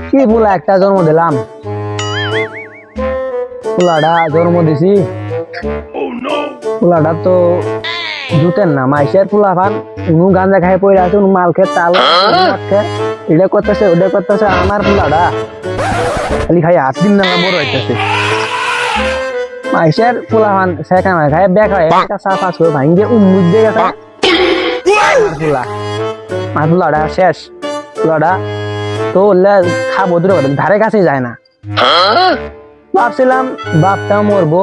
কি বলা একটা জন্ম দিলাম, পোলাটা জন্ম দিছি, পোলাটা তো জুতেন না মাইসের পোলা ভান উনু গাঁজা খাই পড়ে আছে, উনু মাল খেয়ে চাল খেয়ে এটা করতেছে ওটা করতেছে। আমার পোলাটা খালি খাই 8 দিন না বড় হইতেছে। মাইসের পোলা ভান সেকা না খায় বেক হয় সাফা করে ভাঙ্গে উম্মুদ দিয়ে গেছে। আমার পোলাটা শেষ, পোলাটা তো খাবো দূরে ধারে কাছে যায় না। ভাবছিলাম বাপটা মরবো,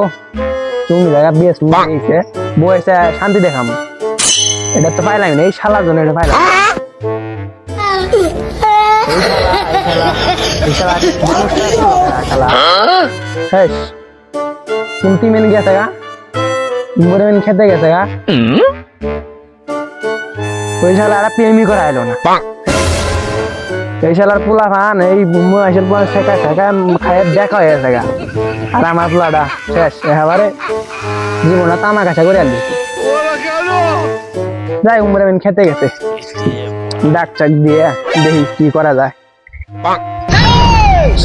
তুমি জায়গা বেশ মরেছে বয়সে শান্তি দেখাম, এটা তো পাইলাম না, এই শালার জন্য এটা পাইলাম। কোনটি মেন গেছে গা, মরে মেন খেতে গেছে গা, ওই শালারা প্রেমই করা এলো না। এই শালার পোলা খান এই আসল পোলা শেখা শেখা খায় দেখা হয়ে গেছে গা। আর আমার পোলাটা শেষ, এবারে জীবনটা তামা কাছা করে আনবে। যাই উমরে মেন খেতে গেছে, ডাক চাক দিয়ে দেখি কি করা যায়।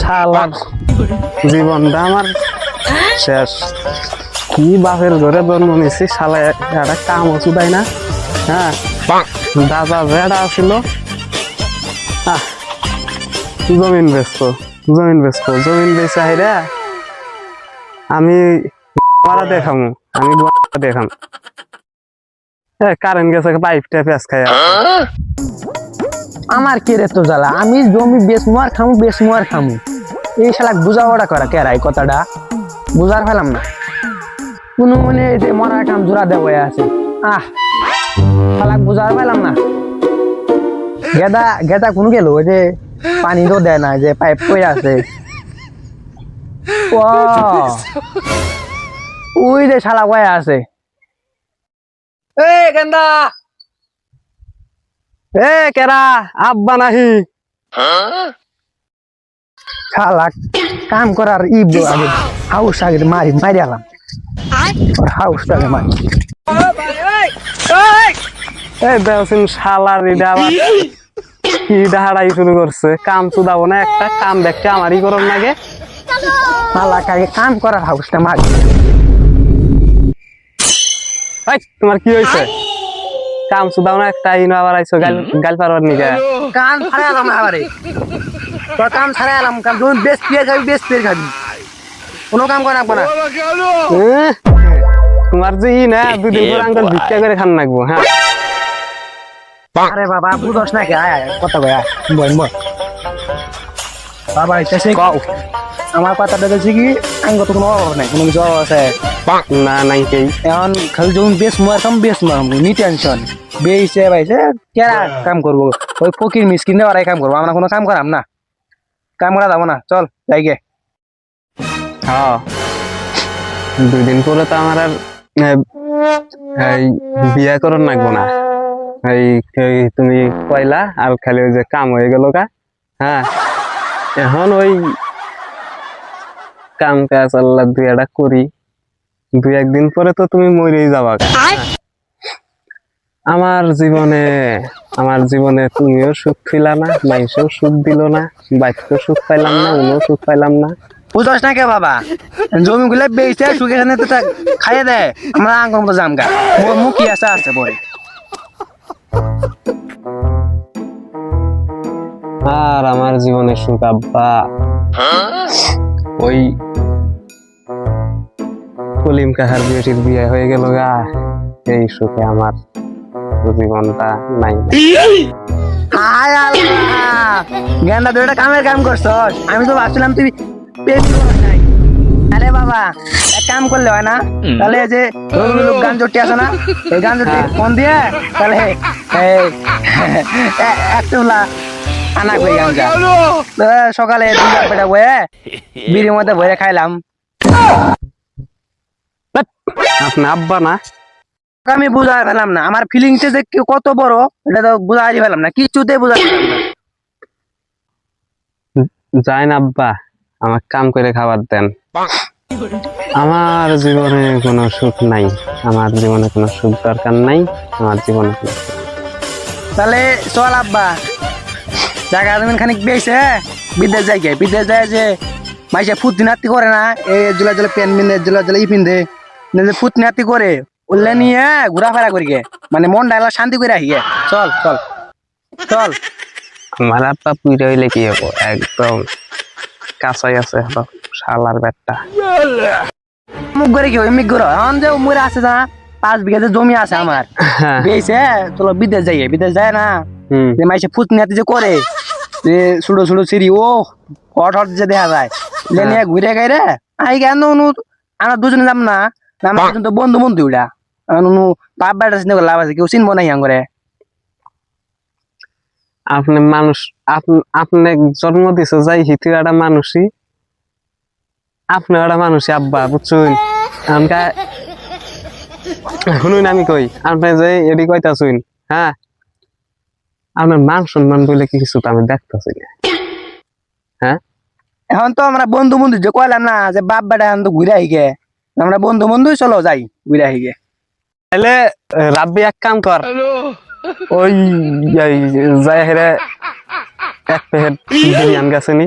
শালার জীবনটা আমার শেষ। কি বাপের ঘরে জন্ম নিয়েছি, শালা একটা কাম ওষুধ না। হ্যাঁ দাদা ভেড়া ছিল, জমিন বেচতো, জমিন বেচে হাইরা আমি দেখাম, আমি দেখাম কারেন্ট গেছে পাইপটা পেঁচ খাই। আমার কে রে তো জ্বালা, আমি জমি বেচমু আর খামু। এই শালাক বুঝাওয়াটা করা কেরাই কথাটা বুঝার পেলাম না। কোনো মনে মরা কাম জোড়া দেওয়া আছে, শালাক বুঝার পেলাম না। গেদা কোন গেল, ওই যে পানি তো দেয় না, যে পাইপ পড়ে আছে। ওই যে শালা কয়ে আছে, গেন্দা কেরা আব্বা নাহি। শালা কাম করার আগে হাউস আগে মারি আলাম, হাউসটাকে মারি। শালার কি ডাহাড়াই শুরু করছে, কাম চুদাবো না একটা, কাম দেখতে আমারই করম লাগে। আগে কাম করার হাউসটা মারি। তোমার কি হয়েছে, কাম চুদাও না একটা, ইনো আবার আইসো গাল পারবার নিকে। কাম ছাড়াই আলাম আবারে, তোর কাম ছাড়াই আলাম, কাম তুমি বেশ পেয়ে খাবি, কোনো কাম করা না। তোমার যে ই না দুদিন পর আঙ্কেল ভিক্ষা করে খান লাগবো। হ্যাঁ আরে বাবা বুঝস না কে, আয় কথা কয় বাবা এসে কও। আমার কথাটা দেখছি কি আঙ্গ তো কোনো অভাব নাই, কোনো কিছু অভাব আছে না? নাই কেই এখন খালি যখন বেশ মারতাম নি টেনশন বেইছে বাইছে কেরা কাম করবো, ওই ফকির মিসকিন ওরাই কাম করবো, আমরা কোনো কাম করাম না, কাম করা যাবো না, চল যাই গে। হ্যাঁ 2 দিন পরে তো আমার আর বিয়া করন লাগবো না। তুমি কইলা আর খালি ওই যে কাম হয়ে গেল কা। হ্যাঁ এখন ওই কাম কাজ আল্লাহ দুই একটা করি, 2-1 দিন পরে তো তুমি মরেই যাবা। আমার জীবনে তুমিও সুখ পেলা না, মাইসেও সুখ দিল না, বাইকও সুখ পাইলাম না, উনিও সুখ পাইলাম না। বুঝস না কে বাবা, জমি গুলা বেচে সুখে খাইয়ে দেয়, আমরা আঙ্গুর মতো জামগা মুখি আছে পরে। আর আমার জীবনে সুখ আব্বা ওই কলিম কাহার বিয়েটির বিয়ে হয়ে গেল গা, এই সুখে আমার জীবনটা নাই। গেন্দা তুই একটা কামের কাম করছস, আমি তো ভাবছিলাম তুই আরে বাবা এক কাম করলে হয় না, তাহলে যে গান জটি আছে না, এই গান জটি ফোন দিয়ে তাহলে একটু আনা কই গাঞ্জা সকালে পেটা বয়ে বিড়ির মধ্যে ভরে খাইলাম। আপনার আব্বা না, আমি বুঝাই পেলাম না, আমার ফিলিংস যে কত বড় এটা তো বুঝাই পেলাম না, কিছুতে বুঝাই পেলাম না। যাই না আব্বা, আমার কাম করে খাবার দেন, আমার জীবনে কোনো সুখ নাই। আমার জীবনে কোনো সুখ দরকার নাই, আমার জীবনে কোনো সুখ। তাহলে চল আব্বা, জায়গা জমিন খানিক বেয়েছে, বিদেশ যাই গে, বিদেশ যায় যে মাইসে ফুটি নাতি করে না, এ জুলা জুলা প্যান্ট পিন্ধে, জুলা জুলা ই পিন্ধে, ফুট নাতি করে উল্লে নিয়ে ঘোরাফেরা করি গে, মানে মন ডাইলা শান্তি করে আসি গে। চল চল চল। আমার আব্বা পুইরা হইলে কি হবো, একদম কাঁচাই আছে এখন শালার ব্যাটটা। মুখ করে কি হয়, মিক ঘুরো এখন যে মরে আছে না, 5 বিঘা যে জমি আছে আমার, বেয়েছে চলো বিদেশ যাই, বিদেশ যায় না, যে মাইসে ফুট নাতি যে করে, যে ছোটো ছোটো সিঁড়ি, ও হট হট যে দেখা যায়, নিয়ে ঘুরে গাইরে আই কেন আমরা দুজনে যাম না, আমরা দুজন তো বন্ধু বন্ধু উড়া, বাপ বেটা চিন্তা লাভ আছে, কেউ চিনবো নাই করে। আপনি মানুষ, আপনি জন্ম দিছে যাই হিতে একটা মানুষই, আপনি একটা মানুষই আব্বা, বুঝছেন? শুনুন আমি কই, আপনি যে এটি কইতাছুন, হ্যাঁ আপনার মান সম্মান বলে কিছু তো আমি দেখতেছি না। হ্যাঁ এখন তো আমরা বন্ধু বন্ধু যে কইলাম না, যে বাপ বেটা এখন তো ঘুরে আই গে, আমরা বন্ধু বন্ধু চলো যাই ঘুরে আই গে। তাহলে রাব্বি এক কাম কর, ওই যাই হেরে এক প্যাকেট বিরিয়ানি গেছে নি,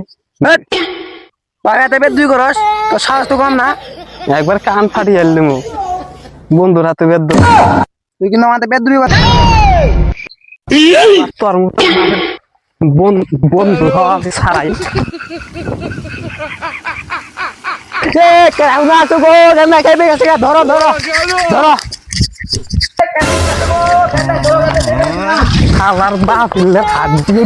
বাগাতে বেদ দুই করস, তো সাহস তো কম না, একবার কান ফাটিয়ে এলাম বন্ধুর হাতে বেদ। তুই কিন্তু আমাদের বেদ দুই কথা তোর মতো বন্ধু হওয়া ছাড়াই ধরো ধরো ধরো খাবার বাপ হাত দিয়ে